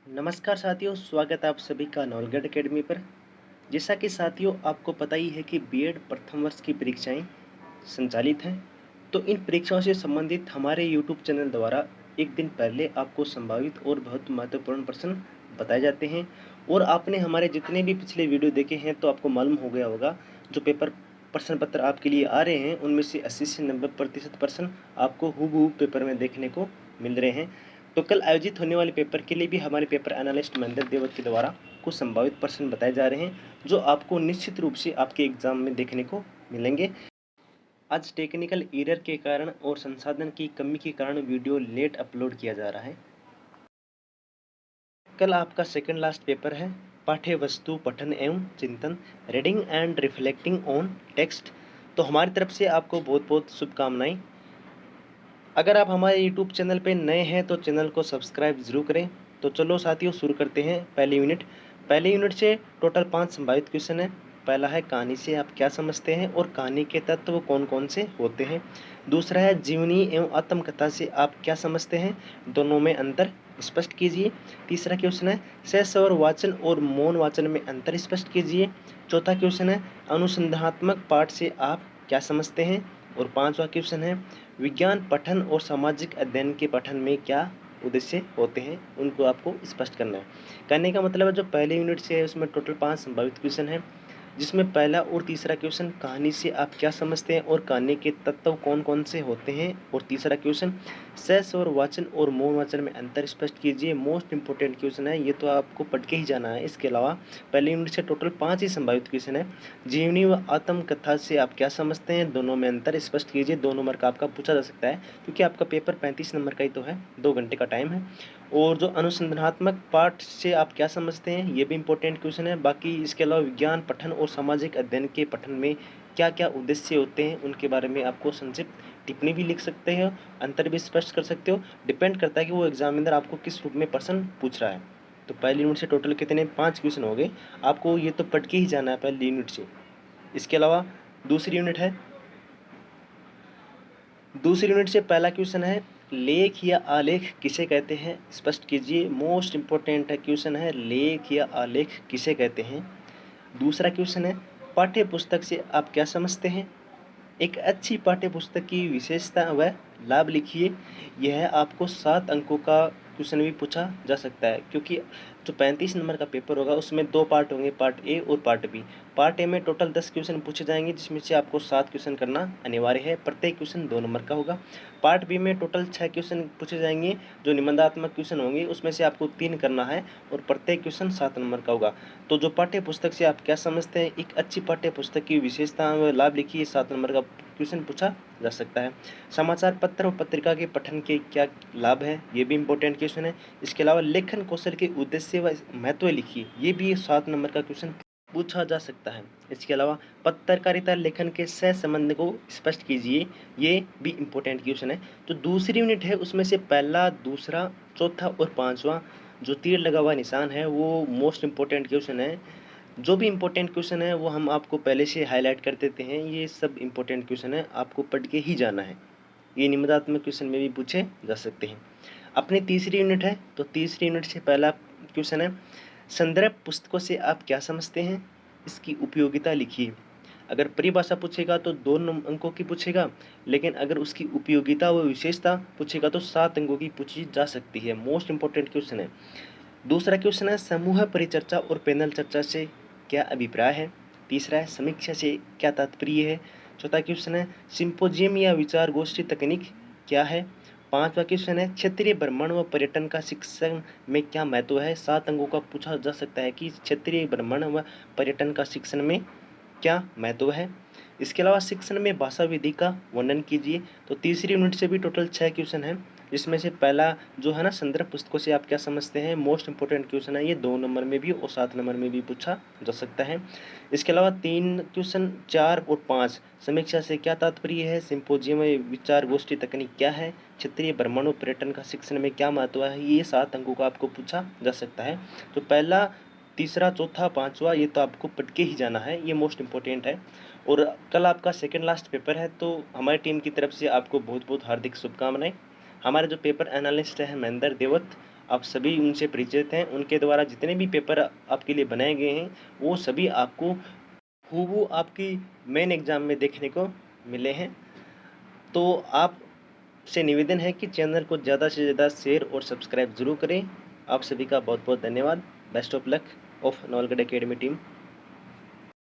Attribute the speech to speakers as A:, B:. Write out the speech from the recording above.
A: नमस्कार साथियों, स्वागत है आप सभी का नॉलेज अकेडमी पर। जैसा कि साथियों आपको पता ही है कि बीएड प्रथम वर्ष की परीक्षाएं संचालित हैं, तो इन परीक्षाओं से संबंधित हमारे यूट्यूब चैनल द्वारा एक दिन पहले आपको संभावित और बहुत महत्वपूर्ण प्रश्न बताए जाते हैं। और आपने हमारे जितने भी पिछले वीडियो देखे हैं तो आपको मालूम हो गया होगा, जो पेपर प्रश्न पत्र आपके लिए आ रहे हैं उनमें से 80 से 90% प्रश्न आपको हूबहू पेपर में देखने को मिल रहे हैं। तो कल आयोजित होने वाले पेपर के लिए भी हमारे पेपर एनालिस्ट महेंद्र देवत के द्वारा कुछ संभावित प्रश्न बताए जा रहे हैं, जो आपको निश्चित रूप से आपके एग्जाम में देखने को मिलेंगे। आज टेक्निकल एरर के कारण और संसाधन की कमी के कारण वीडियो लेट अपलोड किया जा रहा है। कल आपका सेकंड लास्ट पेपर है, पाठ्य वस्तु पठन एवं चिंतन, reading and reflecting on text. तो हमारी तरफ से आपको बहुत बहुत शुभकामनाएं। अगर आप हमारे यूट्यूब चैनल पे नए हैं तो चैनल को सब्सक्राइब जरूर करें। तो चलो साथियों शुरू करते हैं पहले यूनिट से टोटल 5 संभावित क्वेश्चन है। पहला है कहानी से आप क्या समझते हैं और कहानी के तत्व कौन कौन से होते हैं। दूसरा है जीवनी एवं आत्मकथा से आप क्या समझते हैं, दोनों में अंतर स्पष्ट कीजिए। तीसरा क्वेश्चन है सहस्वर वाचन और मौन वाचन में अंतर स्पष्ट कीजिए। चौथा क्वेश्चन है अनुसंधानात्मक पाठ से आप क्या समझते हैं। और पांचवा क्वेश्चन है विज्ञान पठन और सामाजिक अध्ययन के पठन में क्या उद्देश्य होते हैं, उनको आपको स्पष्ट करना है। कहने का मतलब है जो पहले यूनिट से है उसमें टोटल 5 संभावित क्वेश्चन है, जिसमें पहला और तीसरा क्वेश्चन कहानी से आप क्या समझते हैं और कहानी के तत्व कौन कौन से होते हैं। और तीसरा क्वेश्चन सहस्वर वाचन और मौन वाचन में अंतर स्पष्ट कीजिए। मोस्ट इंपोर्टेंट क्वेश्चन है, ये तो आपको पढ़ के ही जाना है। इसके अलावा पहले यूनिट से टोटल 5 ही संभावित क्वेश्चन है। जीवनी व आत्मकथा से आप क्या समझते हैं, दोनों में अंतर स्पष्ट कीजिए। 2 नंबर का आपका पूछा जा सकता है, क्योंकि आपका पेपर 35 नंबर का ही तो है, 2 घंटे का टाइम है। और जो अनुसंधानात्मक पाठ से आप क्या समझते हैं, ये भी इंपॉर्टेंट क्वेश्चन है। बाकी इसके अलावा विज्ञान पठन और सामाजिक अध्ययन के पठन में क्या क्या उद्देश्य होते हैं, उनके बारे में आपको संक्षिप्त टिप्पणी भी लिख सकते हो, अंतर भी स्पष्ट कर सकते हो। डिपेंड करता है कि वो एग्जामिनर आपको किस रूप में प्रश्न पूछ रहा है। तो पहली यूनिट से टोटल कितने 5 क्वेश्चन हो गए, आपको ये तो पढ़ के ही जाना है पहली यूनिट से। इसके अलावा दूसरी यूनिट है, दूसरी यूनिट से पहला क्वेश्चन है लेख या आलेख किसे कहते हैं, स्पष्ट कीजिए। मोस्ट इंपोर्टेंट है क्वेश्चन है, लेख या आलेख किसे कहते हैं। दूसरा क्वेश्चन है पाठ्य पुस्तक से आप क्या समझते हैं, एक अच्छी पाठ्य पुस्तक की विशेषता व लाभ लिखिए। यह आपको 7 अंकों का क्वेश्चन भी पूछा जा सकता है, क्योंकि जो 35 नंबर का पेपर होगा उसमें 2 पार्ट होंगे, पार्ट ए और पार्ट बी। पार्ट ए में टोटल 10 क्वेश्चन पूछे जाएंगे, जिसमें से आपको 7 क्वेश्चन करना अनिवार्य है, प्रत्येक क्वेश्चन 2 नंबर का होगा। पार्ट बी में टोटल 6 क्वेश्चन पूछे जाएंगे, जो निबंधात्मक क्वेश्चन होंगे, उसमें से आपको 3 करना है और प्रत्येक क्वेश्चन 7 नंबर का होगा। तो जो पाठ्य पुस्तक से आप क्या समझते हैं, एक अच्छी पाठ्य पुस्तक की विशेषता व लाभ लिखिए, 7 नंबर का क्वेश्चन पूछा जा सकता है। समाचार पत्र और पत्रिका के पठन के क्या लाभ है, ये भी इंपॉर्टेंट क्वेश्चन है। इसके अलावा लेखन कौशल के उद्देश्य व महत्व लिखिए, ये भी 7 नंबर का क्वेश्चन पूछा जा सकता है। इसके अलावा पत्रकारिता लेखन के सह संबंध को स्पष्ट कीजिए, ये भी इंपॉर्टेंट क्वेश्चन है। जो दूसरी यूनिट है उसमें से पहला, दूसरा, चौथा और पांचवा जो तीर लगा हुआ निशान है वो मोस्ट इंपॉर्टेंट क्वेश्चन है। जो भी इंपॉर्टेंट क्वेश्चन है वो हम आपको पहले से हाईलाइट कर देते हैं। ये सब इंपॉर्टेंट क्वेश्चन है, आपको पढ़ के ही जाना है। ये निबंधात्मक क्वेश्चन में भी पूछे जा सकते हैं। अपनी तीसरी यूनिट है, तो तीसरी यूनिट से पहला क्वेश्चन है संदर्भ पुस्तकों से आप क्या समझते हैं, इसकी उपयोगिता लिखिए। अगर परिभाषा पूछेगा तो 2 अंकों की पूछेगा, लेकिन अगर उसकी उपयोगिता व विशेषता पूछेगा तो 7 अंकों की पूछी जा सकती है। मोस्ट इंपॉर्टेंट क्वेश्चन है। दूसरा क्वेश्चन है समूह परिचर्चा और पैनल चर्चा से क्या अभिप्राय है। तीसरा है समीक्षा से क्या तात्पर्य है। चौथा क्वेश्चन है सिंपोजियम या विचार गोष्ठी तकनीक क्या है। पांचवा क्वेश्चन है क्षेत्रीय भ्रमण व पर्यटन का शिक्षण में क्या महत्व है। 7 अंकों का पूछा जा सकता है कि क्षेत्रीय भ्रमण व पर्यटन का शिक्षण में क्या महत्व है। इसके अलावा शिक्षण में भाषा विधि का वर्णन कीजिए। तो तीसरी यूनिट से भी टोटल 6 क्वेश्चन है, जिसमें से पहला जो है ना संदर्भ पुस्तकों से आप क्या समझते हैं, मोस्ट इंपोर्टेंट क्वेश्चन है। ये 2 नंबर में भी और 7 नंबर में भी पूछा जा सकता है। इसके अलावा 3 क्वेश्चन 4 और 5 समीक्षा से क्या तात्पर्य है, सिंपोजियम विचार गोष्ठी तकनीक क्या है, क्षेत्रीय भ्रमण और पर्यटन का शिक्षण में क्या महत्व है, ये 7 अंकों का आपको पूछा जा सकता है। तो पहला, तीसरा, चौथा, पांचवा ये तो आपको पढ़ के ही जाना है, ये मोस्ट इंपॉर्टेंट है। और कल आपका सेकंड लास्ट पेपर है, तो हमारी टीम की तरफ से आपको बहुत बहुत हार्दिक शुभकामनाएं। हमारे जो पेपर एनालिस्ट है महेंद्र देवत, आप सभी उनसे परिचित हैं। उनके द्वारा जितने भी पेपर आपके लिए बनाए गए हैं, वो सभी आपको हूबहू आपकी मेन एग्ज़ाम में देखने को मिले हैं। तो आपसे निवेदन है कि चैनल को ज़्यादा से ज़्यादा शेयर और सब्सक्राइब ज़रूर करें। आप सभी का बहुत-बहुत धन्यवाद। Best of luck of Nawalgarh academy team.